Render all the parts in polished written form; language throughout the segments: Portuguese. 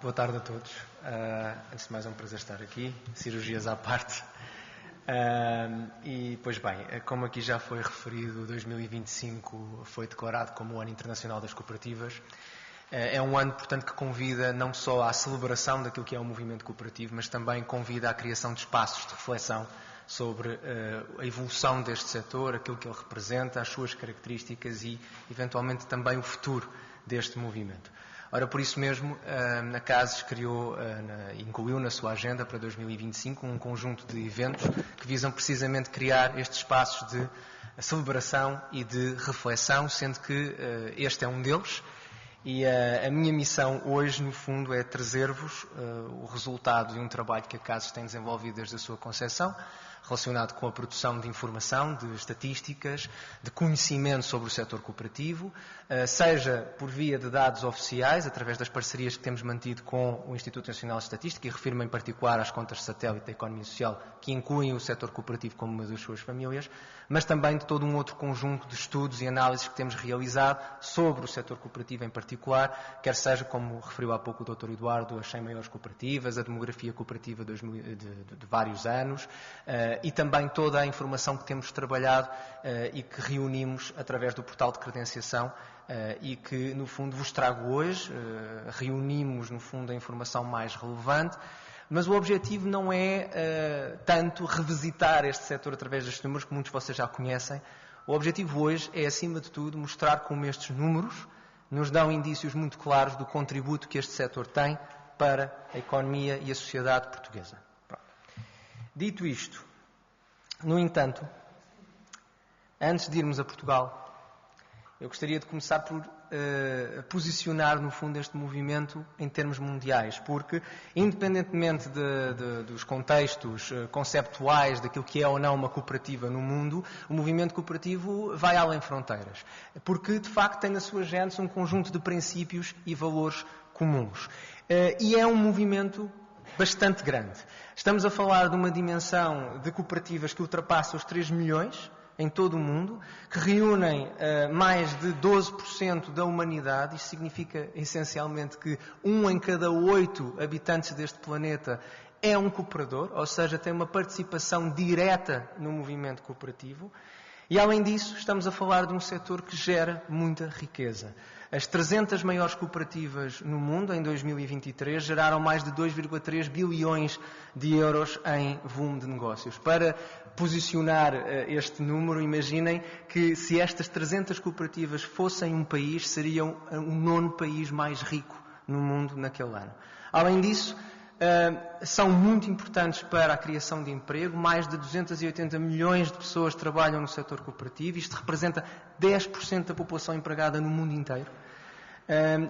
Boa tarde a todos. Antes de mais, é um prazer estar aqui, cirurgias à parte. E, pois bem, como aqui já foi referido, 2025 foi declarado como o Ano Internacional das Cooperativas. É um ano, portanto, que convida não só à celebração daquilo que é o movimento cooperativo, mas também convida à criação de espaços de reflexão sobre a evolução deste setor, aquilo que ele representa, as suas características e, eventualmente, também o futuro deste movimento. Ora, por isso mesmo, a CASES incluiu na sua agenda para 2025 um conjunto de eventos que visam precisamente criar estes espaços de celebração e de reflexão, sendo que este é um deles. E a minha missão hoje, no fundo, é trazer-vos o resultado de um trabalho que a CASES tem desenvolvido desde a sua concepção, relacionado com a produção de informação, de estatísticas, de conhecimento sobre o setor cooperativo, seja por via de dados oficiais, através das parcerias que temos mantido com o Instituto Nacional de Estatística, e refiro-me em particular às contas de satélite da economia social, que incluem o setor cooperativo como uma das suas famílias, mas também de todo um outro conjunto de estudos e análises que temos realizado sobre o setor cooperativo em particular, quer seja, como referiu há pouco o Dr. Eduardo, as 100 maiores cooperativas, a demografia cooperativa de vários anos, e também toda a informação que temos trabalhado e que reunimos através do portal de credenciação e que, no fundo, vos trago hoje. Reunimos, no fundo, a informação mais relevante, mas o objetivo não é tanto revisitar este setor através destes números, que muitos de vocês já conhecem. O objetivo hoje é, acima de tudo, mostrar como estes números nos dão indícios muito claros do contributo que este setor tem para a economia e a sociedade portuguesa. Pronto. Dito isto, no entanto, antes de irmos a Portugal, eu gostaria de começar por posicionar, no fundo, este movimento em termos mundiais, porque, independentemente dos contextos conceptuais daquilo que é ou não uma cooperativa no mundo, o movimento cooperativo vai além fronteiras, porque, de facto, tem na sua gênese um conjunto de princípios e valores comuns. E é um movimento bastante grande. Estamos a falar de uma dimensão de cooperativas que ultrapassa os 3 milhões em todo o mundo, que reúnem mais de 12% da humanidade. Isto significa, essencialmente, que 1 em cada 8 habitantes deste planeta é um cooperador, ou seja, tem uma participação direta no movimento cooperativo. E, além disso, estamos a falar de um setor que gera muita riqueza. As 300 maiores cooperativas no mundo, em 2023, geraram mais de 2,3 bilhões de euros em volume de negócios. Para posicionar este número, imaginem que se estas 300 cooperativas fossem um país, seriam o 9º país mais rico no mundo naquele ano. Além disso, são muito importantes para a criação de emprego. Mais de 280 milhões de pessoas trabalham no setor cooperativo. Isto representa 10% da população empregada no mundo inteiro.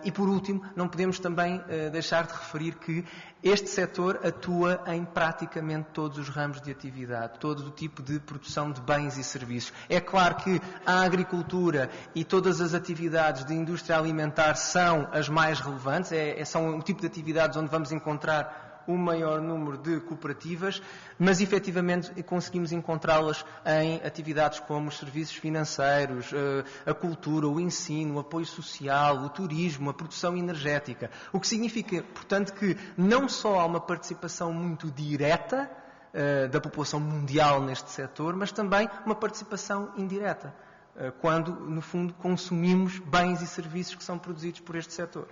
E, por último, não podemos também deixar de referir que este setor atua em praticamente todos os ramos de atividade, todo o tipo de produção de bens e serviços. É claro que a agricultura e todas as atividades de indústria alimentar são as mais relevantes, são o tipo de atividades onde vamos encontrar o maior número de cooperativas, mas efetivamente conseguimos encontrá-las em atividades como os serviços financeiros, a cultura, o ensino, o apoio social, o turismo, a produção energética. O que significa, portanto, que não só há uma participação muito direta da população mundial neste setor, mas também uma participação indireta, quando, no fundo, consumimos bens e serviços que são produzidos por este setor.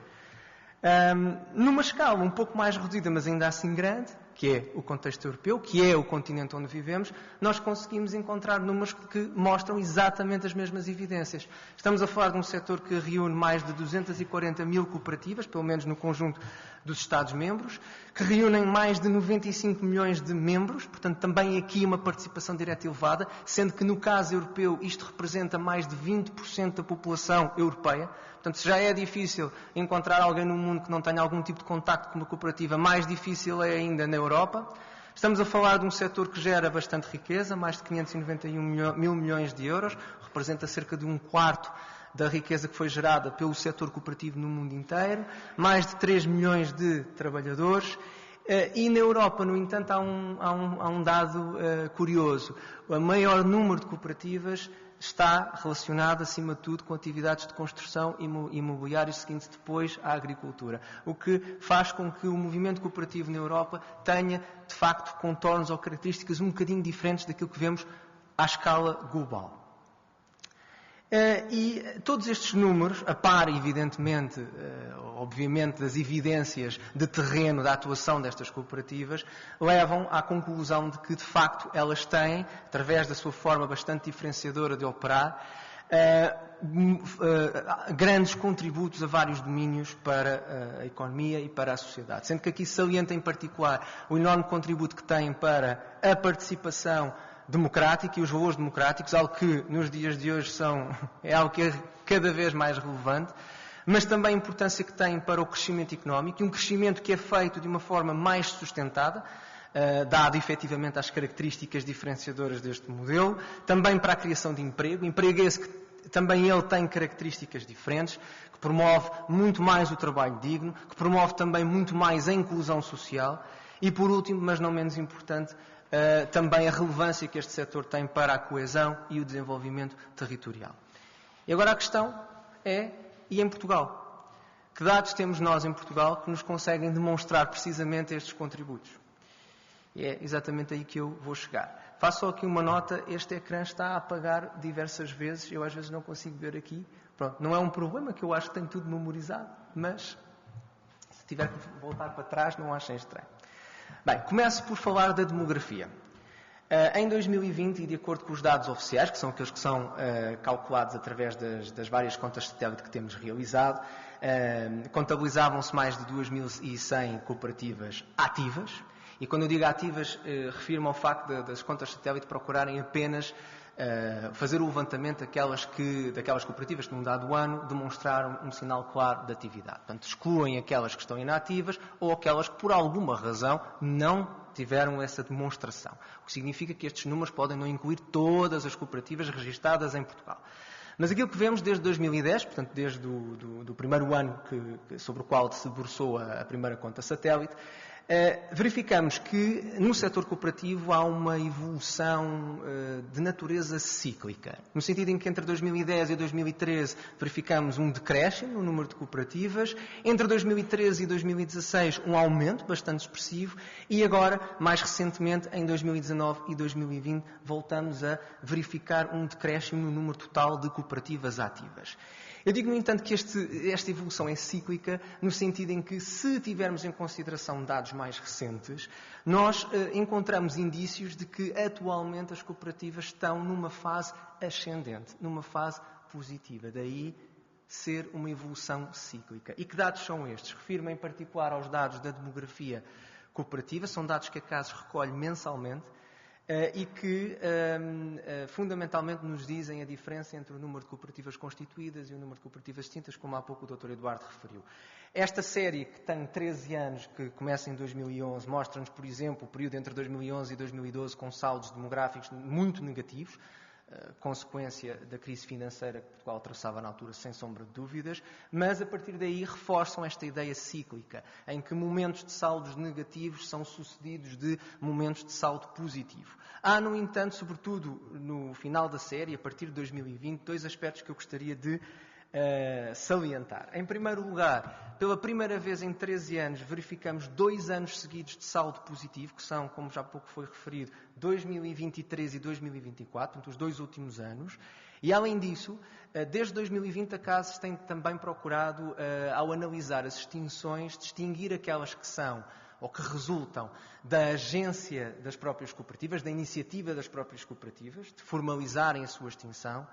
Numa escala um pouco mais reduzida, mas ainda assim grande, que é o contexto europeu, que é o continente onde vivemos, nós conseguimos encontrar números que mostram exatamente as mesmas evidências. Estamos a falar de um setor que reúne mais de 240 mil cooperativas, pelo menos no conjunto dos Estados-membros, que reúnem mais de 95 milhões de membros, portanto também aqui uma participação direta elevada, sendo que no caso europeu isto representa mais de 20% da população europeia. Portanto, se já é difícil encontrar alguém no mundo que não tenha algum tipo de contacto com uma cooperativa, mais difícil é ainda na Europa. Estamos a falar de um setor que gera bastante riqueza, mais de 591 mil milhões de euros, representa cerca de 1/4 da riqueza que foi gerada pelo setor cooperativo no mundo inteiro, mais de 3 milhões de trabalhadores. E na Europa, no entanto, há um dado curioso. O maior número de cooperativas está relacionado, acima de tudo, com atividades de construção imobiliária, seguindo depois à agricultura. O que faz com que o movimento cooperativo na Europa tenha, de facto, contornos ou características um bocadinho diferentes daquilo que vemos à escala global. E todos estes números, a par, evidentemente, obviamente, das evidências de terreno da atuação destas cooperativas, levam à conclusão de que, de facto, elas têm, através da sua forma bastante diferenciadora de operar, grandes contributos a vários domínios para a economia e para a sociedade. Sendo que aqui salienta em particular o enorme contributo que têm para a participação democrática e os valores democráticos, algo que nos dias de hoje é algo que é cada vez mais relevante, mas também a importância que tem para o crescimento económico, e um crescimento que é feito de uma forma mais sustentada, dado efetivamente às características diferenciadoras deste modelo, também para a criação de emprego esse que também ele tem características diferentes, que promove muito mais o trabalho digno, que promove também muito mais a inclusão social e, por último, mas não menos importante, também a relevância que este setor tem para a coesão e o desenvolvimento territorial. E agora a questão é, e em Portugal? Que dados temos nós em Portugal que nos conseguem demonstrar precisamente estes contributos? E é exatamente aí que eu vou chegar. Faço só aqui uma nota, este ecrã está a apagar diversas vezes, eu às vezes não consigo ver aqui. Pronto, não é um problema, que eu acho que tenho tudo memorizado, mas se tiver que voltar para trás não achem estranho. Bem, começo por falar da demografia. Em 2020, e de acordo com os dados oficiais, que são aqueles que são calculados através das várias contas de satélite que temos realizado, contabilizavam-se mais de 2.100 cooperativas ativas. E quando eu digo ativas, refiro-me ao facto das contas de satélite procurarem apenas fazer o levantamento daquelas cooperativas que num dado ano demonstraram um sinal claro de atividade. Portanto, excluem aquelas que estão inativas ou aquelas que por alguma razão não tiveram essa demonstração. O que significa que estes números podem não incluir todas as cooperativas registadas em Portugal. Mas aquilo que vemos desde 2010, portanto desde do primeiro ano sobre o qual se debruçou a primeira conta satélite, verificamos que no setor cooperativo há uma evolução de natureza cíclica. No sentido em que entre 2010 e 2013 verificamos um decréscimo no número de cooperativas, entre 2013 e 2016 um aumento bastante expressivo e agora, mais recentemente, em 2019 e 2020, voltamos a verificar um decréscimo no número total de cooperativas ativas. Eu digo, no entanto, que esta evolução é cíclica, no sentido em que, se tivermos em consideração dados mais recentes, nós encontramos indícios de que, atualmente, as cooperativas estão numa fase ascendente, numa fase positiva. Daí ser uma evolução cíclica. E que dados são estes? Refiro-me, em particular, aos dados da demografia cooperativa. São dados que a CAS recolhe mensalmente. E que fundamentalmente nos dizem a diferença entre o número de cooperativas constituídas e o número de cooperativas extintas, como há pouco o Dr. Eduardo referiu. Esta série, que tem 13 anos, que começa em 2011, mostra-nos, por exemplo, o período entre 2011 e 2012 com saldos demográficos muito negativos, consequência da crise financeira que Portugal atravessava na altura, sem sombra de dúvidas, mas a partir daí reforçam esta ideia cíclica, em que momentos de saldos negativos são sucedidos de momentos de saldo positivo. Há, no entanto, sobretudo no final da série, a partir de 2020, dois aspectos que eu gostaria de salientar. Em primeiro lugar, pela primeira vez em 13 anos, verificamos 2 anos seguidos de saldo positivo, que são, como já há pouco foi referido, 2023 e 2024, portanto, os 2 últimos anos. E, além disso, desde 2020 a CAS tem também procurado, ao analisar as extinções, distinguir aquelas que são ou que resultam da agência das próprias cooperativas, da iniciativa das próprias cooperativas, de formalizarem a sua extinção,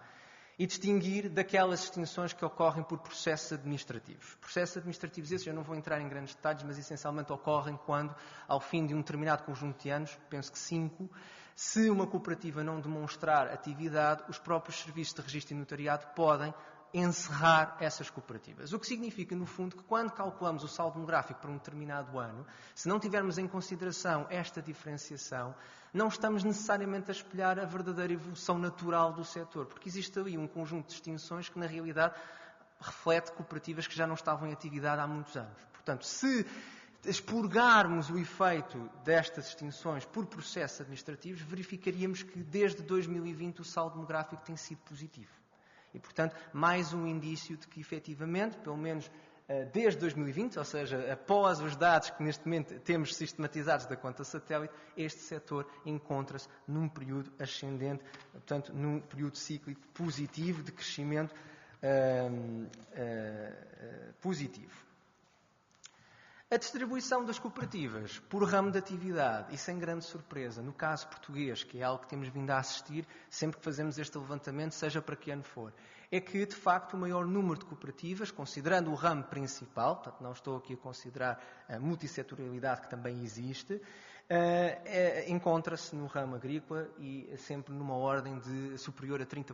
e distinguir daquelas extinções que ocorrem por processos administrativos. Processos administrativos esses, eu não vou entrar em grandes detalhes, mas essencialmente ocorrem quando, ao fim de um determinado conjunto de anos, penso que 5, se uma cooperativa não demonstrar atividade, os próprios serviços de registro e notariado podem encerrar essas cooperativas. O que significa, no fundo, que quando calculamos o saldo demográfico para um determinado ano, se não tivermos em consideração esta diferenciação, não estamos necessariamente a espelhar a verdadeira evolução natural do setor, porque existe ali um conjunto de extinções que, na realidade, reflete cooperativas que já não estavam em atividade há muitos anos. Portanto, se expurgarmos o efeito destas extinções por processos administrativos, verificaríamos que desde 2020 o saldo demográfico tem sido positivo. E, portanto, mais um indício de que, efetivamente, pelo menos desde 2020, ou seja, após os dados que neste momento temos sistematizados da conta satélite, este setor encontra-se num período ascendente, portanto, num período cíclico positivo, de crescimento positivo. A distribuição das cooperativas por ramo de atividade, e sem grande surpresa, no caso português, que é algo que temos vindo a assistir sempre que fazemos este levantamento, seja para que ano for, é que, de facto, o maior número de cooperativas, considerando o ramo principal, portanto, não estou aqui a considerar a multissetorialidade que também existe, encontra-se no ramo agrícola e sempre numa ordem de superior a 30%.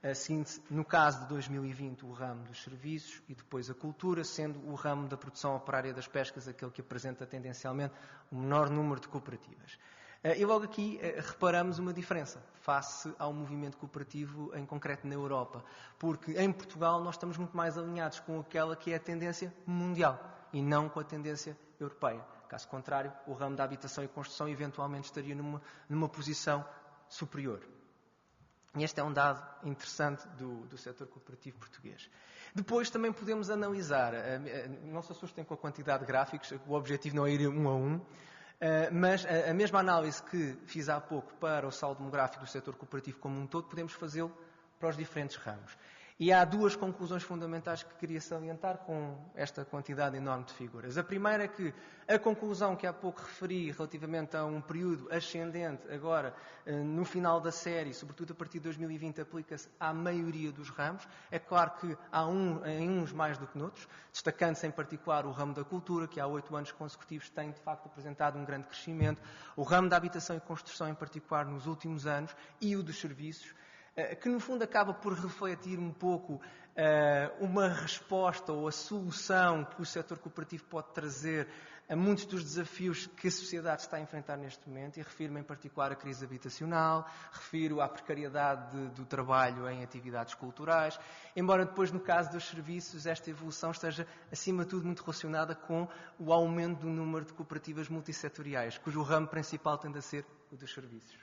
Assim, no caso de 2020, o ramo dos serviços e depois a cultura, sendo o ramo da produção operária das pescas aquele que apresenta tendencialmente o menor número de cooperativas. E logo aqui reparamos uma diferença face ao movimento cooperativo em concreto na Europa, porque em Portugal nós estamos muito mais alinhados com aquela que é a tendência mundial e não com a tendência europeia. Caso contrário, o ramo da habitação e construção eventualmente estaria numa posição superior. E este é um dado interessante do setor cooperativo português. Depois também podemos analisar, não se assustem com a quantidade de gráficos, o objetivo não é ir um a um, mas a mesma análise que fiz há pouco para o saldo demográfico do setor cooperativo como um todo, podemos fazê-lo para os diferentes ramos. E há duas conclusões fundamentais que queria salientar com esta quantidade enorme de figuras. A primeira é que a conclusão que há pouco referi relativamente a um período ascendente, agora no final da série, sobretudo a partir de 2020, aplica-se à maioria dos ramos. É claro que há em uns mais do que noutros, destacando-se em particular o ramo da cultura, que há 8 anos consecutivos tem de facto apresentado um grande crescimento, o ramo da habitação e construção em particular nos últimos anos e o dos serviços, que no fundo acaba por refletir um pouco uma resposta ou a solução que o setor cooperativo pode trazer a muitos dos desafios que a sociedade está a enfrentar neste momento, e refiro-me em particular à crise habitacional, refiro à precariedade do trabalho em atividades culturais, embora depois no caso dos serviços esta evolução esteja acima de tudo muito relacionada com o aumento do número de cooperativas multissetoriais, cujo ramo principal tende a ser o dos serviços.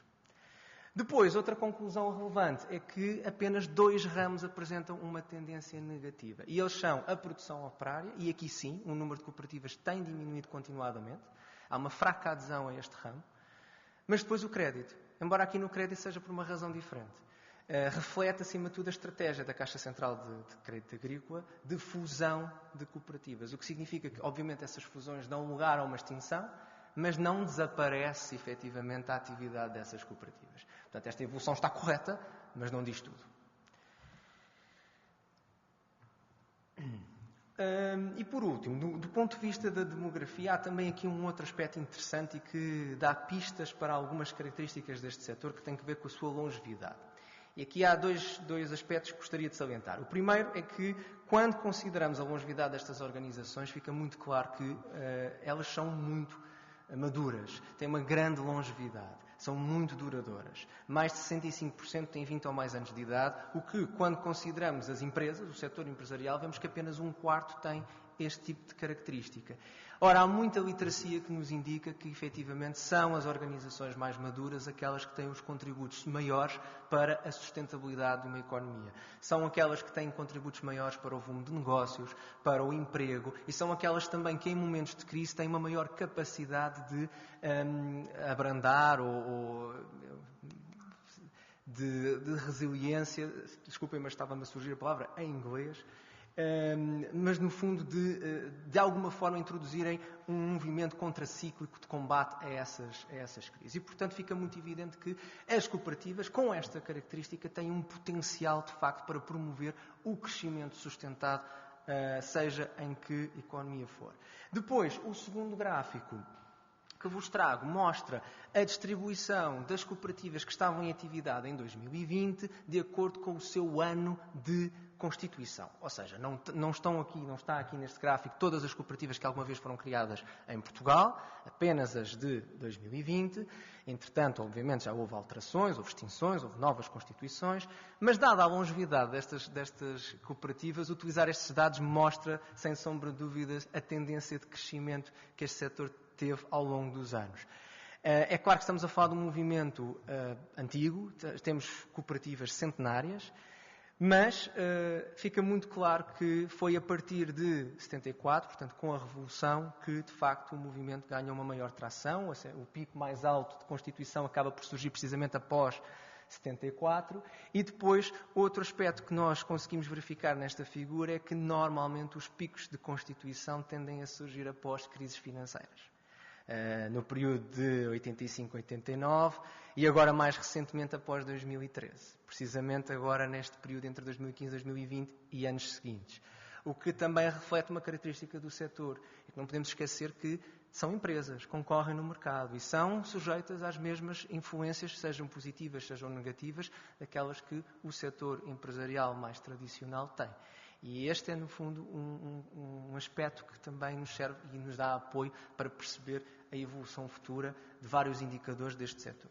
Depois, outra conclusão relevante é que apenas 2 ramos apresentam uma tendência negativa. E eles são a produção operária, e aqui sim, o número de cooperativas tem diminuído continuadamente. Há uma fraca adesão a este ramo. Mas depois o crédito. Embora aqui no crédito seja por uma razão diferente. Reflete, acima de tudo, a estratégia da Caixa Central de Crédito Agrícola de fusão de cooperativas. O que significa que, obviamente, essas fusões dão lugar a uma extinção, mas não desaparece efetivamente a atividade dessas cooperativas. Portanto, esta evolução está correta, mas não diz tudo. E por último, do ponto de vista da demografia, há também aqui um outro aspecto interessante e que dá pistas para algumas características deste setor que tem a ver com a sua longevidade. E aqui há dois aspectos que gostaria de salientar. O primeiro é que, quando consideramos a longevidade destas organizações, fica muito claro que elas são muito maduras, têm uma grande longevidade, são muito duradouras. Mais de 65% têm 20 ou mais anos de idade, o que, quando consideramos as empresas, o setor empresarial, vemos que apenas 1/4 tem este tipo de característica. Ora, há muita literacia que nos indica que, efetivamente, são as organizações mais maduras aquelas que têm os contributos maiores para a sustentabilidade de uma economia. São aquelas que têm contributos maiores para o volume de negócios, para o emprego, e são aquelas também que, em momentos de crise, têm uma maior capacidade de abrandar ou de resiliência. Desculpem, mas estava-me a surgir a palavra em inglês. Mas no fundo de alguma forma introduzirem um movimento contracíclico de combate a essas crises. E portanto fica muito evidente que as cooperativas com esta característica têm um potencial de facto para promover o crescimento sustentado, seja em que economia for. Depois, o segundo gráfico que vos trago mostra a distribuição das cooperativas que estavam em atividade em 2020 de acordo com o seu ano de constituição. Ou seja, não está aqui neste gráfico todas as cooperativas que alguma vez foram criadas em Portugal, apenas as de 2020. Entretanto, obviamente, já houve alterações, houve extinções, houve novas constituições, mas dada a longevidade destas cooperativas, utilizar estes dados mostra, sem sombra de dúvidas, a tendência de crescimento que este setor teve ao longo dos anos. É claro que estamos a falar de um movimento antigo, temos cooperativas centenárias, mas fica muito claro que foi a partir de 74, portanto com a Revolução, que de facto o movimento ganha uma maior tração. O pico mais alto de constituição acaba por surgir precisamente após 74. E depois, outro aspecto que nós conseguimos verificar nesta figura é que normalmente os picos de constituição tendem a surgir após crises financeiras. No período de 85 a 89 e agora mais recentemente após 2013. Precisamente agora neste período entre 2015 e 2020 e anos seguintes. O que também reflete uma característica do setor. É que não podemos esquecer que são empresas, concorrem no mercado e são sujeitas às mesmas influências, sejam positivas, sejam negativas, daquelas que o setor empresarial mais tradicional tem. E este é, no fundo, um aspecto que também nos serve e nos dá apoio para perceber a evolução futura de vários indicadores deste setor.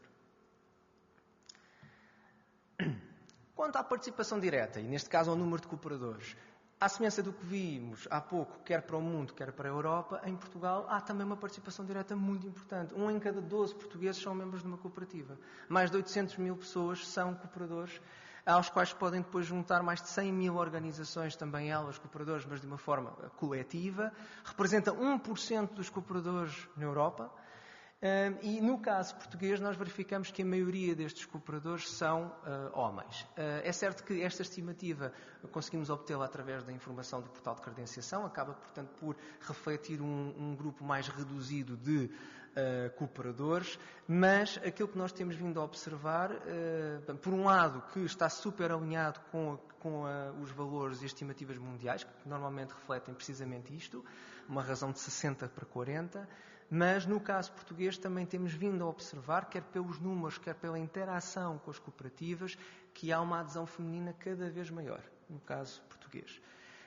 Quanto à participação direta, e neste caso ao número de cooperadores, à semelhança do que vimos há pouco, quer para o mundo, quer para a Europa, em Portugal há também uma participação direta muito importante. 1 em cada 12 portugueses são membros de uma cooperativa. Mais de 800 mil pessoas são cooperadores, aos quais podem depois juntar mais de 100 mil organizações, também elas cooperadores, mas de uma forma coletiva. Representa 1% dos cooperadores na Europa. E no caso português nós verificamos que a maioria destes cooperadores são homens. É certo que esta estimativa conseguimos obtê-la através da informação do portal de credenciação, acaba portanto por refletir um grupo mais reduzido de cooperadores, mas aquilo que nós temos vindo a observar, por um lado que está super alinhado com os valores e estimativas mundiais, que normalmente refletem precisamente isto, uma razão de 60 para 40, mas no caso português também temos vindo a observar, quer pelos números, quer pela interação com as cooperativas, que há uma adesão feminina cada vez maior, no caso português.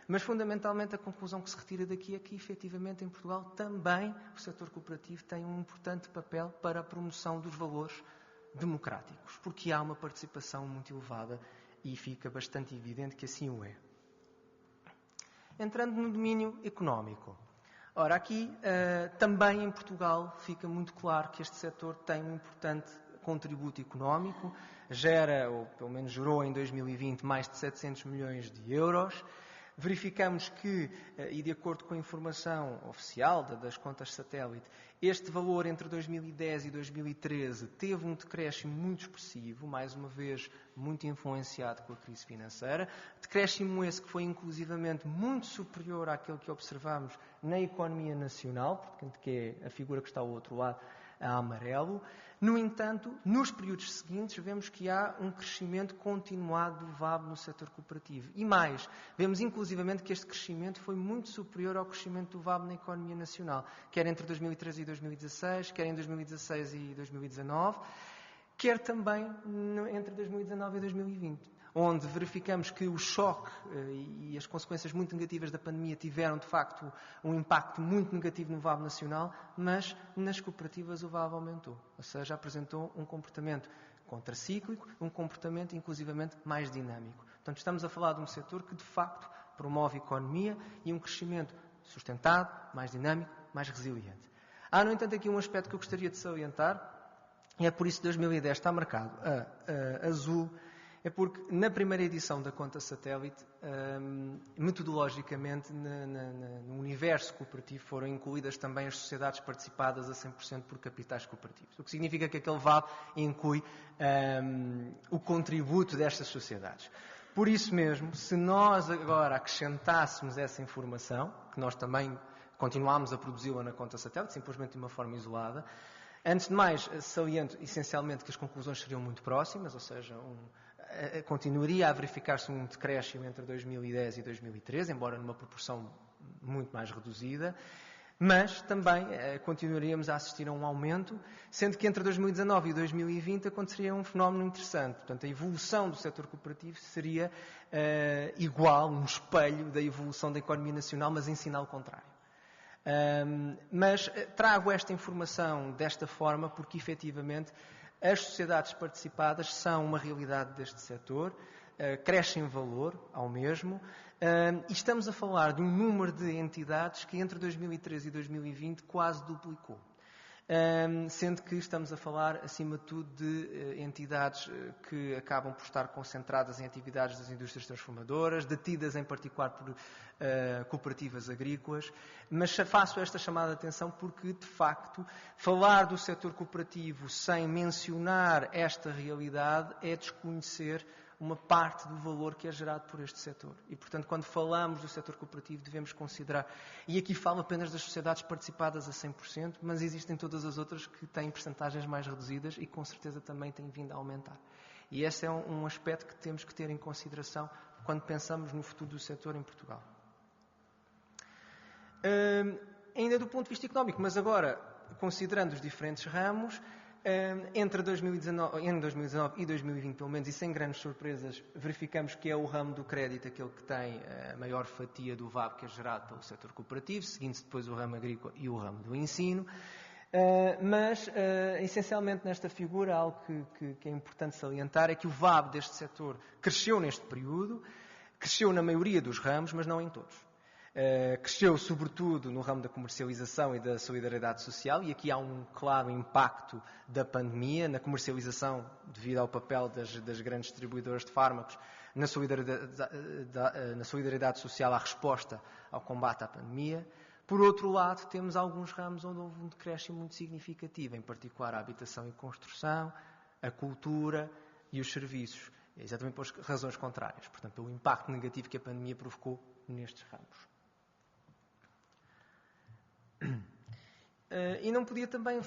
Mas fundamentalmente a conclusão que se retira daqui é que efetivamente em Portugal também o setor cooperativo tem um importante papel para a promoção dos valores democráticos, porque há uma participação muito elevada e fica bastante evidente que assim o é. Entrando no domínio económico. Ora, aqui também em Portugal fica muito claro que este setor tem um importante contributo económico, gera, ou pelo menos gerou em 2020, mais de 700 milhões de euros. Verificamos que, e de acordo com a informação oficial das contas satélite, este valor entre 2010 e 2013 teve um decréscimo muito expressivo, mais uma vez muito influenciado com a crise financeira. Decréscimo esse que foi inclusivamente muito superior àquele que observamos na economia nacional, portanto, que é a figura que está ao outro lado, a amarelo. No entanto, nos períodos seguintes, vemos que há um crescimento continuado do VAB no setor cooperativo. E mais, vemos inclusivamente que este crescimento foi muito superior ao crescimento do VAB na economia nacional, quer entre 2013 e 2016, quer em 2016 e 2019, quer também entre 2019 e 2020. Onde verificamos que o choque e as consequências muito negativas da pandemia tiveram, de facto, um impacto muito negativo no VAB nacional, mas nas cooperativas o VAB aumentou. Ou seja, apresentou um comportamento contracíclico, um comportamento, inclusivamente, mais dinâmico. Portanto, estamos a falar de um setor que, de facto, promove a economia e um crescimento sustentado, mais dinâmico, mais resiliente. Há, no entanto, aqui um aspecto que eu gostaria de salientar, e é por isso que 2010 está marcado a azul. É porque na primeira edição da conta satélite, metodologicamente, no universo cooperativo foram incluídas também as sociedades participadas a 100% por capitais cooperativos. O que significa que aquele VAB inclui o contributo destas sociedades. Por isso mesmo, se nós agora acrescentássemos essa informação, que nós também continuámos a produzi-la na conta satélite, simplesmente de uma forma isolada, antes de mais, saliento essencialmente que as conclusões seriam muito próximas, ou seja, continuaria a verificar-se um decréscimo entre 2010 e 2013, embora numa proporção muito mais reduzida, Mas também continuaríamos a assistir a um aumento, sendo que entre 2019 e 2020 aconteceria um fenómeno interessante. Portanto, a evolução do setor cooperativo seria igual, um espelho da evolução da economia nacional, mas em sinal contrário. Mas trago esta informação desta forma porque, efetivamente, as sociedades participadas são uma realidade deste setor, crescem valor ao mesmo, e estamos a falar de um número de entidades que entre 2013 e 2020 quase duplicou. Sendo que estamos a falar, acima de tudo, de entidades que acabam por estar concentradas em atividades das indústrias transformadoras, detidas em particular por cooperativas agrícolas, mas faço esta chamada de atenção porque, de facto, falar do setor cooperativo sem mencionar esta realidade é desconhecer uma parte do valor que é gerado por este setor. E, portanto, quando falamos do setor cooperativo, devemos considerar, e aqui falo apenas das sociedades participadas a 100%, mas existem todas as outras que têm percentagens mais reduzidas e, com certeza, também têm vindo a aumentar. E esse é um aspecto que temos que ter em consideração quando pensamos no futuro do setor em Portugal. Ainda do ponto de vista económico, mas agora, considerando os diferentes ramos, entre 2019 e 2020, pelo menos, e sem grandes surpresas, verificamos que é o ramo do crédito aquele que tem a maior fatia do VAB que é gerado pelo setor cooperativo, seguindo-se depois o ramo agrícola e o ramo do ensino. Mas, essencialmente nesta figura, algo que é importante salientar é que o VAB deste setor cresceu neste período, cresceu na maioria dos ramos, mas não em todos. Cresceu sobretudo no ramo da comercialização e da solidariedade social, e aqui há um claro impacto da pandemia na comercialização devido ao papel das grandes distribuidoras de fármacos na solidariedade social à resposta ao combate à pandemia. Por outro lado, temos alguns ramos onde houve um decréscimo muito significativo, em particular a habitação e construção, a cultura e os serviços, exatamente por razões contrárias, portanto, pelo impacto negativo que a pandemia provocou nestes ramos. E não podia também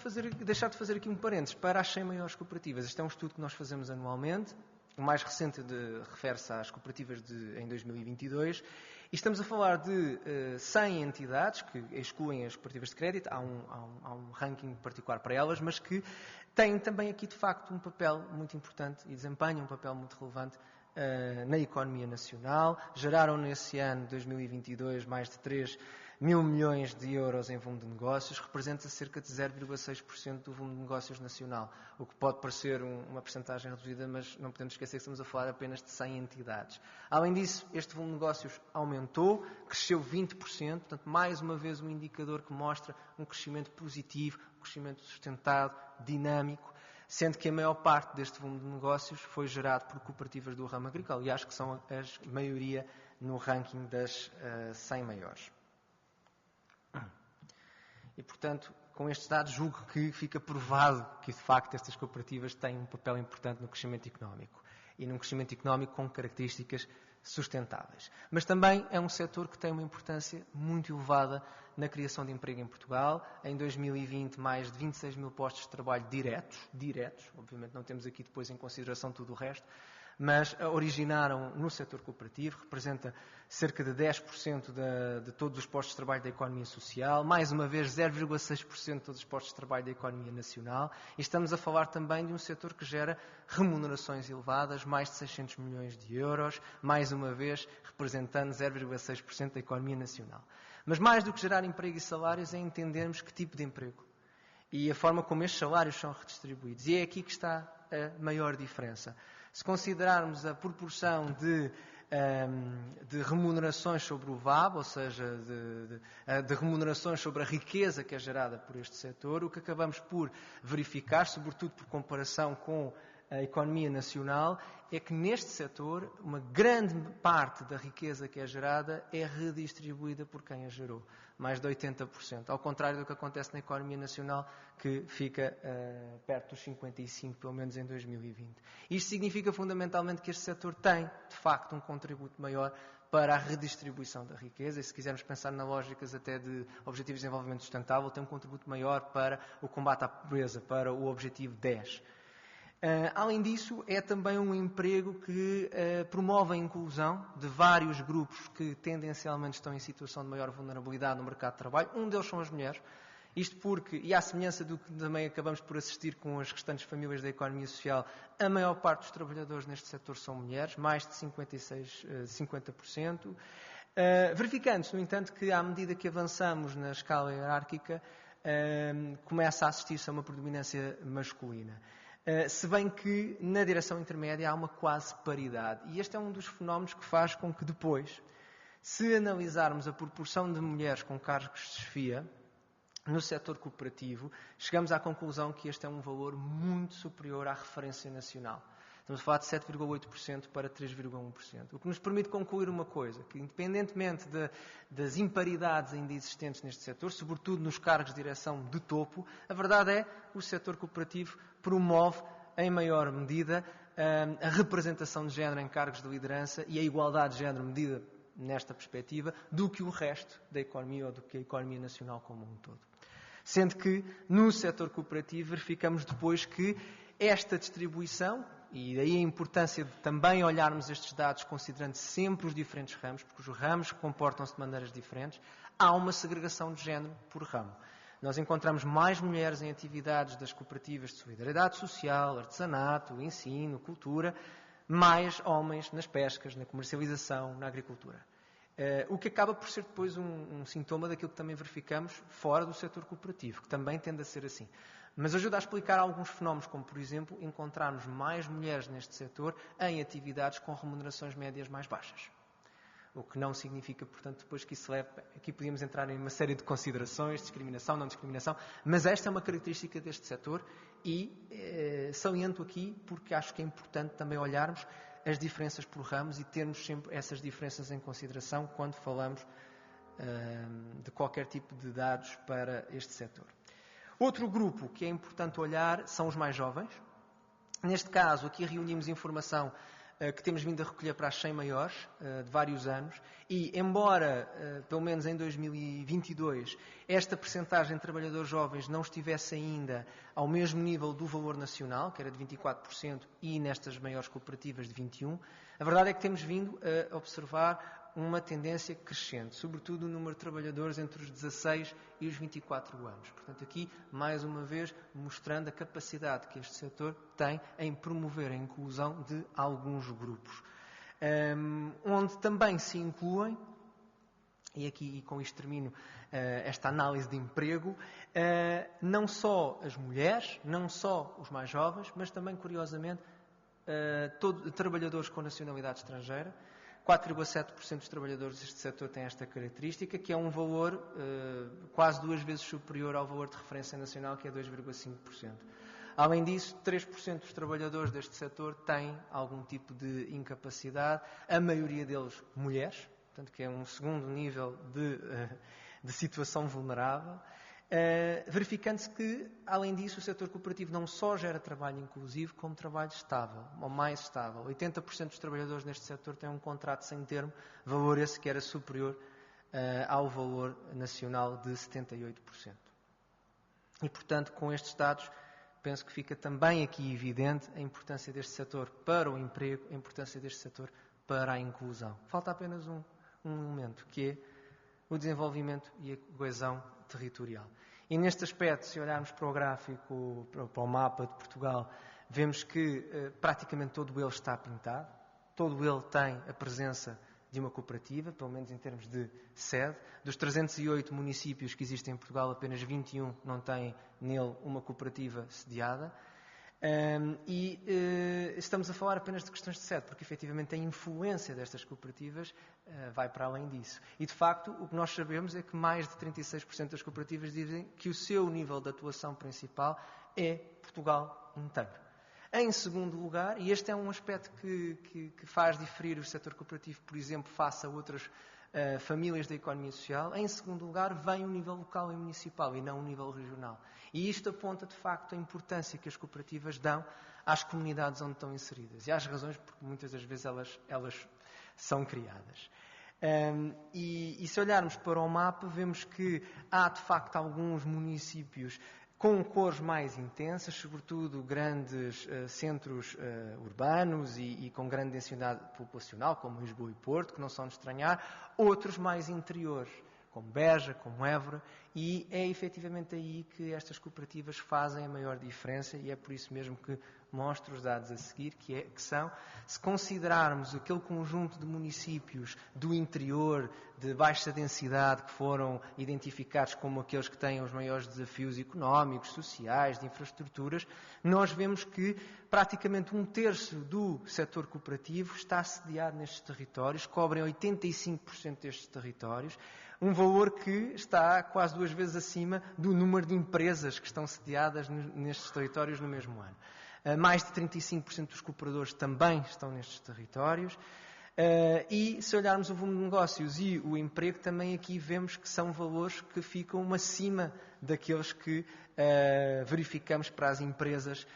deixar de fazer aqui um parênteses para as 100 maiores cooperativas. Este é um estudo que nós fazemos anualmente. O mais recente refere-se às cooperativas em 2022. E estamos a falar de 100 entidades que excluem as cooperativas de crédito. Há um ranking particular para elas, mas que têm também aqui, de facto, um papel muito importante e desempenham um papel muito relevante na economia nacional. Geraram nesse ano, 2022, mais de 3 mil milhões de euros em volume de negócios, representa cerca de 0,6% do volume de negócios nacional, o que pode parecer uma percentagem reduzida, mas não podemos esquecer que estamos a falar apenas de 100 entidades. Além disso, este volume de negócios aumentou, cresceu 20%, portanto, mais uma vez um indicador que mostra um crescimento positivo, um crescimento sustentado, dinâmico, sendo que a maior parte deste volume de negócios foi gerado por cooperativas do ramo agrícola, e acho que são a maioria no ranking das 100 maiores. E, portanto, com estes dados, julgo que fica provado que, de facto, estas cooperativas têm um papel importante no crescimento económico. E num crescimento económico com características sustentáveis. Mas também é um setor que tem uma importância muito elevada na criação de emprego em Portugal. Em 2020, mais de 26 mil postos de trabalho diretos, obviamente não temos aqui depois em consideração tudo o resto, mas originaram no setor cooperativo, representa cerca de 10% de todos os postos de trabalho da economia social, mais uma vez 0,6% de todos os postos de trabalho da economia nacional, e estamos a falar também de um setor que gera remunerações elevadas, mais de 600 milhões de euros, mais uma vez representando 0,6% da economia nacional. Mas mais do que gerar emprego e salários é entendermos que tipo de emprego e a forma como estes salários são redistribuídos. E é aqui que está a maior diferença. Se considerarmos a proporção de remunerações sobre o VAB, ou seja, de remunerações sobre a riqueza que é gerada por este setor, o que acabamos por verificar, sobretudo por comparação com a economia nacional, é que neste setor uma grande parte da riqueza que é gerada é redistribuída por quem a gerou, mais de 80%, ao contrário do que acontece na economia nacional, que fica perto dos 55%, pelo menos em 2020. Isto significa fundamentalmente que este setor tem, de facto, um contributo maior para a redistribuição da riqueza, e se quisermos pensar nas lógicas até de Objetivos de Desenvolvimento Sustentável, tem um contributo maior para o combate à pobreza, para o Objetivo 10. Além disso, é também um emprego que promove a inclusão de vários grupos que tendencialmente estão em situação de maior vulnerabilidade no mercado de trabalho. Um deles são as mulheres. Isto porque, e à semelhança do que também acabamos por assistir com as restantes famílias da economia social, a maior parte dos trabalhadores neste setor são mulheres, mais de 50%. Verificando-se, no entanto, que à medida que avançamos na escala hierárquica, começa a assistir-se a uma predominância masculina. Se bem que na direção intermédia há uma quase paridade. E este é um dos fenómenos que faz com que depois, se analisarmos a proporção de mulheres com cargos de chefia no setor cooperativo, chegamos à conclusão que este é um valor muito superior à referência nacional. Estamos a falar de 7,8% para 3,1%. O que nos permite concluir uma coisa, que independentemente das imparidades ainda existentes neste setor, sobretudo nos cargos de direção de topo, a verdade é que o setor cooperativo promove, em maior medida, a representação de género em cargos de liderança e a igualdade de género medida nesta perspectiva, do que o resto da economia ou do que a economia nacional como um todo. Sendo que, no setor cooperativo, verificamos depois que esta distribuição, e daí a importância de também olharmos estes dados considerando sempre os diferentes ramos, porque os ramos comportam-se de maneiras diferentes, há uma segregação de género por ramo. Nós encontramos mais mulheres em atividades das cooperativas de solidariedade social, artesanato, ensino, cultura, mais homens nas pescas, na comercialização, na agricultura. O que acaba por ser depois um sintoma daquilo que também verificamos fora do setor cooperativo, que também tende a ser assim. Mas ajuda a explicar alguns fenómenos, como, por exemplo, encontrarmos mais mulheres neste setor em atividades com remunerações médias mais baixas. O que não significa, portanto, depois que isso leve... Aqui podíamos entrar em uma série de considerações, discriminação, não discriminação, mas esta é uma característica deste setor e saliento aqui porque acho que é importante também olharmos as diferenças por ramos e termos sempre essas diferenças em consideração quando falamos de qualquer tipo de dados para este setor. Outro grupo que é importante olhar são os mais jovens. Neste caso, aqui reunimos informação que temos vindo a recolher para as 100 maiores, de vários anos, e embora, pelo menos em 2022, esta percentagem de trabalhadores jovens não estivesse ainda ao mesmo nível do valor nacional, que era de 24%, e nestas maiores cooperativas de 21%, a verdade é que temos vindo a observar uma tendência crescente, sobretudo o número de trabalhadores entre os 16 e os 24 anos. Portanto, aqui, mais uma vez, mostrando a capacidade que este setor tem em promover a inclusão de alguns grupos. Onde também se incluem, e aqui com isto termino esta análise de emprego, não só as mulheres, não só os mais jovens, mas também, curiosamente, trabalhadores com nacionalidade estrangeira. 4,7% dos trabalhadores deste setor têm esta característica, que é um valor quase 2 vezes superior ao valor de referência nacional, que é 2,5%. Além disso, 3% dos trabalhadores deste setor têm algum tipo de incapacidade, a maioria deles mulheres, portanto que é um segundo nível de situação vulnerável. Verificando-se que, além disso, o setor cooperativo não só gera trabalho inclusivo, como trabalho estável, ou mais estável. 80% dos trabalhadores neste setor têm um contrato sem termo, valor esse que era superior ao valor nacional de 78%. E, portanto, com estes dados, penso que fica também aqui evidente a importância deste setor para o emprego, a importância deste setor para a inclusão. Falta apenas um elemento, que é o desenvolvimento e a coesão territorial. E neste aspecto, se olharmos para o gráfico, para o mapa de Portugal, vemos que praticamente todo ele está pintado, todo ele tem a presença de uma cooperativa, pelo menos em termos de sede. Dos 308 municípios que existem em Portugal, apenas 21 não têm nele uma cooperativa sediada. Estamos a falar apenas de questões de sede, porque efetivamente a influência destas cooperativas vai para além disso. E de facto, o que nós sabemos é que mais de 36% das cooperativas dizem que o seu nível de atuação principal é Portugal inteiro. Em segundo lugar, e este é um aspecto que faz diferir o setor cooperativo, por exemplo, face a outras famílias da economia social, em segundo lugar vem o nível local e municipal e não o nível regional. E isto aponta, de facto, a importância que as cooperativas dão às comunidades onde estão inseridas e às razões porque muitas das vezes elas são criadas. E se olharmos para o mapa, vemos que há, de facto, alguns municípios com cores mais intensas, sobretudo grandes centros urbanos e com grande densidade populacional, como Lisboa e Porto, que não são de estranhar, outros mais interiores, como Beja, como Évora, e é efetivamente aí que estas cooperativas fazem a maior diferença, e é por isso mesmo que mostro os dados a seguir, que são, se considerarmos aquele conjunto de municípios do interior, de baixa densidade, que foram identificados como aqueles que têm os maiores desafios económicos, sociais, de infraestruturas, nós vemos que praticamente 1/3 do setor cooperativo está sediado nestes territórios, cobrem 85% destes territórios, um valor que está quase 2 vezes acima do número de empresas que estão sediadas nestes territórios no mesmo ano. Mais de 35% dos cooperadores também estão nestes territórios. E se olharmos o volume de negócios e o emprego, também aqui vemos que são valores que ficam acima daqueles que verificamos para as empresas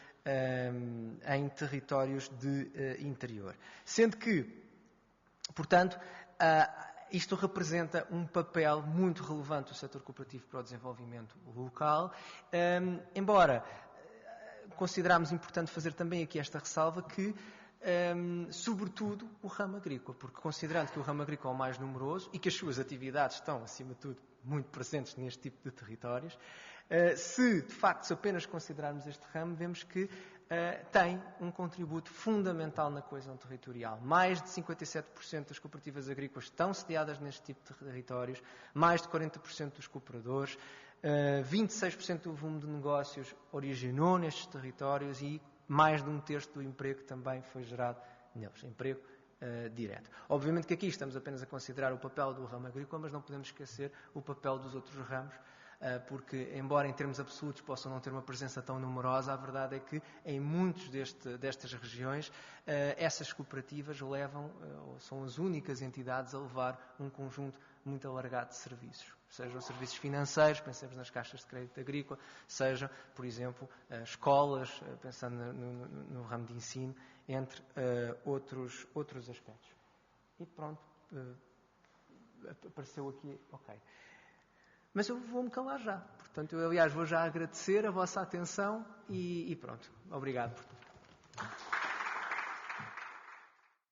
em territórios de interior. Sendo que, portanto, isto representa um papel muito relevante do setor cooperativo para o desenvolvimento local, embora consideramos importante fazer também aqui esta ressalva que, sobretudo, o ramo agrícola, porque considerando que o ramo agrícola é o mais numeroso e que as suas atividades estão, acima de tudo, muito presentes neste tipo de territórios, se apenas considerarmos este ramo, vemos que tem um contributo fundamental na coesão territorial. Mais de 57% das cooperativas agrícolas estão sediadas neste tipo de territórios, mais de 40% dos cooperadores, 26% do volume de negócios originou nestes territórios e mais de 1/3 do emprego também foi gerado neles, emprego direto. Obviamente que aqui estamos apenas a considerar o papel do ramo agrícola, mas não podemos esquecer o papel dos outros ramos, porque, embora em termos absolutos possam não ter uma presença tão numerosa, a verdade é que em muitas destas regiões essas cooperativas são as únicas entidades a levar um conjunto muito alargado de serviços. Sejam serviços financeiros, pensemos nas caixas de crédito agrícola, sejam, por exemplo, escolas, pensando no ramo de ensino, entre outros aspectos. E pronto, apareceu aqui, ok. Mas eu vou-me calar já. Portanto, eu, aliás, vou já agradecer a vossa atenção e pronto. Obrigado por tudo.